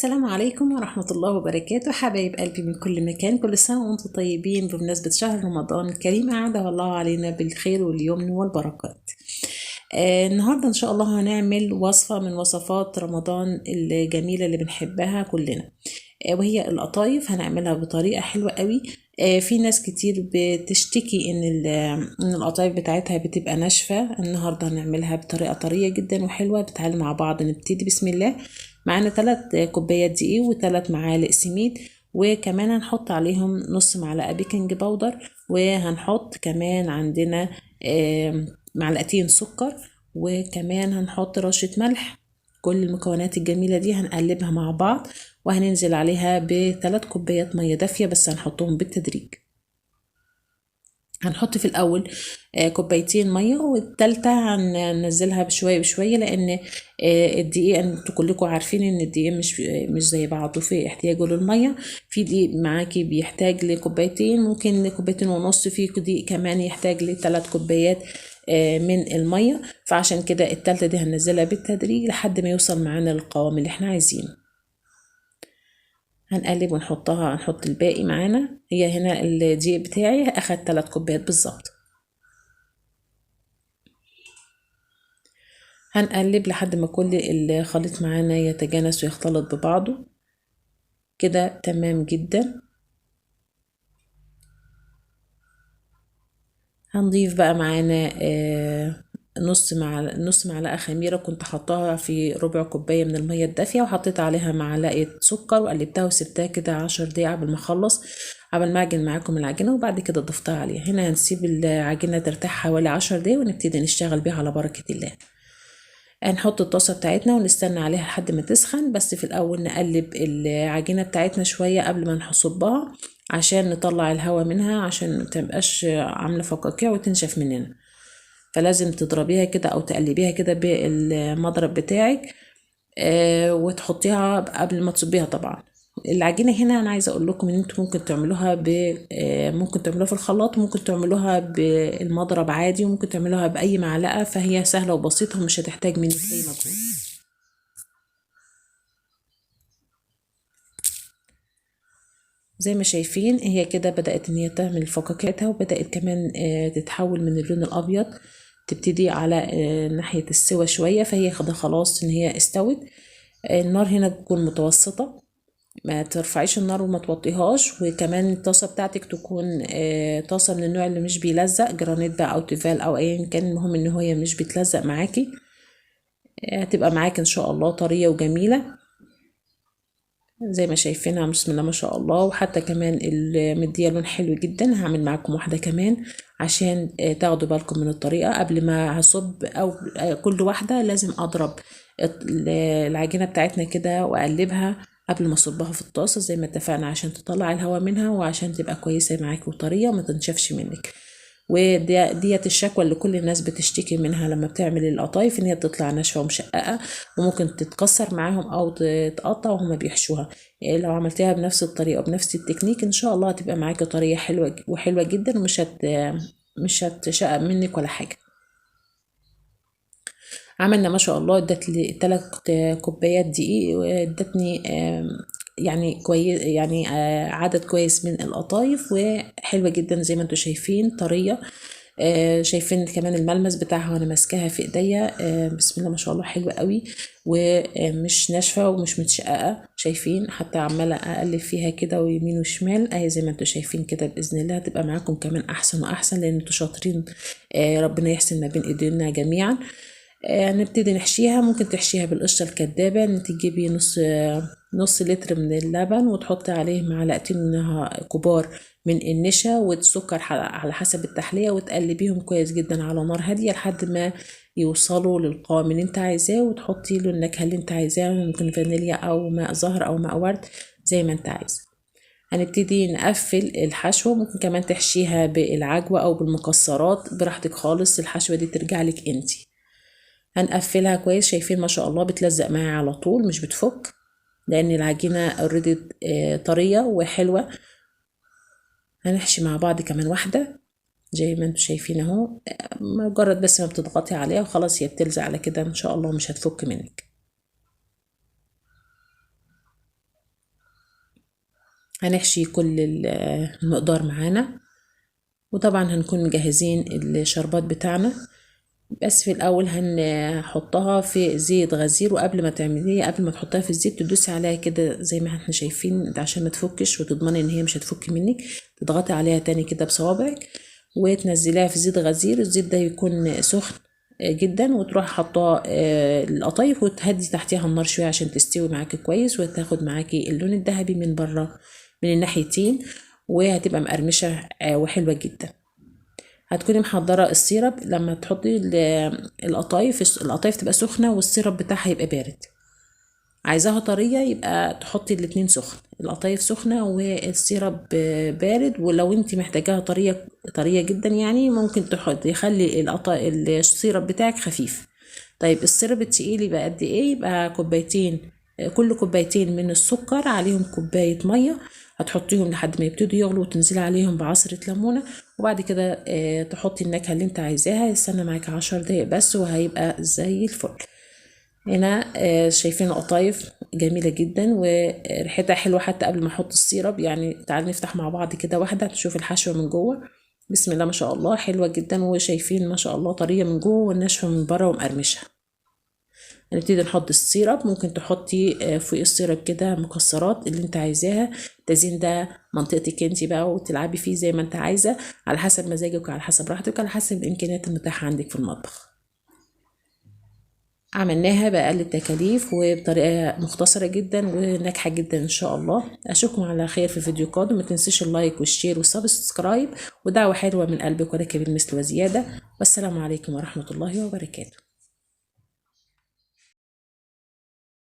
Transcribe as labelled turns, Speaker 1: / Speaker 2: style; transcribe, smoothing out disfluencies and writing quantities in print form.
Speaker 1: السلام عليكم ورحمة الله وبركاته. حبايب قلبي من كل مكان، كل سنة وانتم طيبين بمناسبة شهر رمضان الكريم. أعاده الله علينا بالخير واليمن والبركات. النهاردة إن شاء الله هنعمل وصفة من وصفات رمضان الجميلة اللي بنحبها كلنا، وهي القطايف. هنعملها بطريقة حلوة قوي. في ناس كتير بتشتكي ان القطايف بتاعتها بتبقى ناشفة. النهاردة هنعملها بطريقة طرية جدا وحلوة. بتعالوا مع بعض نبتدي. بسم الله. معانا 3 كوبايات دقيق و3 معالق سميد، وكمان هنحط عليهم نص معلقة بيكنج باودر، وهنحط كمان عندنا معلقتين سكر، وكمان هنحط رشة ملح. كل المكونات الجميلة دي هنقلبها مع بعض، وهننزل عليها ب3 كوبايات مية دافية، بس هنحطهم بالتدريج. هنحط في الأول 2 كوبايتين مية، والتالتة هننزلها بشوية بشوية، لأن الدقيق انتوا كلكم عارفين ان الدقيق مش زي بعضه في احتياجه للمية. في دقيق معاكي بيحتاج لكوبايتين، ممكن لكوبايتين ونص، في دقيق كمان يحتاج ل3 كوبايات من المية. فعشان كده التالتة دي هننزلها بالتدريج لحد ما يوصل معانا للقوام اللي احنا عايزينه. هنقلب ونحطها، هنحط الباقي معانا. هي هنا الدقيق بتاعي اخد 3 كوبايات بالظبط. هنقلب لحد ما كل الخليط معانا يتجانس ويختلط ببعضه كده. تمام جدا. هنضيف بقى معانا نص معلقة خميرة، كنت حطاها في ربع كوباية من المية الدافية، وحطيت عليها معلقة سكر وقلبتها وسبتها كده 10 دقايق قبل ما اخلص، قبل ما اعجن معاكم العجينة، وبعد كده ضفتها عليها. هنا هنسيب العجينة ترتاح حوالي 10 دقايق، ونبتدي نشتغل بيها على بركة الله. هنحط الطاسة بتاعتنا ونستنى عليها لحد ما تسخن، بس في الأول نقلب العجينة بتاعتنا شوية قبل ما نصبها، عشان نطلع الهواء منها، عشان متبقاش عاملة فقاقيع وتنشف مننا. فلازم تضربيها كده أو تقلبيها كده بالمضرب بتاعك، وتحطيها قبل ما تصبيها. طبعا العجينة هنا أنا عايزة أقول لكم إن أنتوا ممكن تعملوها ممكن تعملوها في الخلاط، وممكن تعملوها بالمضرب عادي، وممكن تعملوها بأي معلقة. فهي سهلة وبسيطة ومش هتحتاج منك أي مجهود. زي ما شايفين هي كده بدأت إن هي تعمل فقاقيعتها، وبدأت كمان تتحول من اللون الأبيض، تبتدي على ناحية السوا شوية. فهي كده خلاص إن هي استوت. النار هنا بتكون متوسطة، ما ترفعيش النار وما توطيهاش. وكمان الطاسه بتاعتك تكون طاسه من النوع اللي مش بيلزق، جرانيت بقى او تيفال او ايا كان، المهم ان هي مش بتلزق معاكي. هتبقى معاكي ان شاء الله طريه وجميله زي ما شايفينها. بسم الله ما شاء الله. وحتى كمان مديه لون حلو جدا. هعمل معاكم واحده كمان عشان تاخدوا بالكم من الطريقه. قبل ما هصب او كل واحده لازم اضرب العجينه بتاعتنا كده واقلبها قبل ما اصبها في الطاسه زي ما اتفقنا، عشان تطلع الهواء منها، وعشان تبقى كويسه معاكي وطريه وما تنشفش منك. وديت الشكوى اللي كل الناس بتشتكي منها لما بتعمل القطايف، ان هي بتطلع ناشفه ومشققه، وممكن تتكسر معاهم او تتقطع وهما بيحشوها. يعني لو عملتيها بنفس الطريقه وبنفس التكنيك، ان شاء الله هتبقى معاكي طريه حلوه وحلوه جدا، مش هتشقق منك ولا حاجه. عملنا ما شاء الله، ادت لي 3 كوبايات دقيق، وادتني يعني كويس، يعني عدد كويس من القطايف، وحلوه جدا زي ما انتم شايفين طريه. شايفين كمان الملمس بتاعها وانا ماسكاها في ايديا. بسم الله ما شاء الله حلوه قوي، ومش ناشفه ومش متشققه. شايفين حتى عماله اقلب فيها كده ويمين وشمال اهي زي ما انتم شايفين كده. باذن الله هتبقى معاكم كمان احسن واحسن، لان انتوا شاطرين. ربنا يحسن ما بين ايدينا جميعا. نبتدي نحشيها. ممكن تحشيها بالقشطة الكدابة، ان تجيبي نص لتر من اللبن، وتحطي عليه معلقتين منها كبار من النشا والسكر على حسب التحلية، وتقلبيهم كويس جدا على نار هادية لحد ما يوصلوا للقوام اللي انت عايزاه، وتحطي له النكهة اللي انت عايزاها، ممكن فانيليا او ماء زهر او ماء ورد زي ما انت عايز. هنبتدي نقفل الحشوة. ممكن كمان تحشيها بالعجوة او بالمكسرات براحتك خالص، الحشوة دي ترجع لك انتي. هنقفلها كويس. شايفين ما شاء الله بتلزق معايا على طول، مش بتفك، لان العجينه اوريدي طريه وحلوه. هنحشي مع بعض كمان واحده زي ما انتم شايفين اهو. مجرد بس ما بتضغطي عليها وخلاص هي بتلزق على كده ان شاء الله، مش هتفك منك. هنحشي كل المقدار معانا، وطبعا هنكون مجهزين الشربات بتاعنا. بس في الاول هنحطها في زيت غزير، وقبل ما تعمليه قبل ما تحطها في الزيت تدوسي عليها كده زي ما احنا شايفين ده عشان ما تفكش، وتضمني ان هي مش هتفك منك. تضغطي عليها تاني كده بصوابعك وتنزليها في زيت غزير. الزيت ده يكون سخن جدا، وتروح حاطاه القطايف وتهدي تحتيها النار شويه عشان تستوي معاكي كويس وتاخد معاكي اللون الذهبي من بره من الناحيتين، وهتبقى مقرمشه وحلوه جدا. هتكوني محضرة السيرب. لما تحطي القطايف تبقى سخنة والسيرب بتاعها يبقى بارد. عايزاها طرية يبقى تحطي الاتنين سخن، القطايف سخنة والسيرب بارد. ولو انت محتاجاها طرية جدا يعني ممكن تخلي السيرب بتاعك خفيف. طيب السيرب التقيل يبقى قد ايه؟ يبقى كوبايتين، كل كوبايتين من السكر عليهم كوباية مية، هتحطيهم لحد ما يبتدوا يغلوا وتنزلي عليهم بعصرة ليمونة. وبعد كده تحطي النكهة اللي انت عايزاها. يستنى معاك 10 دقايق بس وهيبقى زي الفل. هنا شايفين القطايف جميلة جدا وريحتها حلوة حتى قبل ما احط السيرب. يعني تعالوا نفتح مع بعض كده واحدة تشوف الحشوة من جوه. بسم الله ما شاء الله حلوة جدا، وشايفين ما شاء الله طرية من جوه والناشفة من بره ومقرمشة. هنبتدي نحط السيرب. ممكن تحطي فوق السيرب كده مكسرات اللي انت عايزاها. التزيين ده منطقتك انت بقى وتلعبي فيه زي ما انت عايزة، على حسب مزاجك وعلى حسب راحتك وعلى حسب الامكانيات المتاحة عندك في المطبخ. عملناها بأقل التكاليف وبطريقة مختصرة جدا وناجحة جدا ان شاء الله. اشوفكم على خير في فيديو قادم. ما تنسيش اللايك والشير والسبسكرايب ودعوة حلوة من قلبك ولا كبير مثل وزيادة. والسلام عليكم ورحمة الله وبركاته.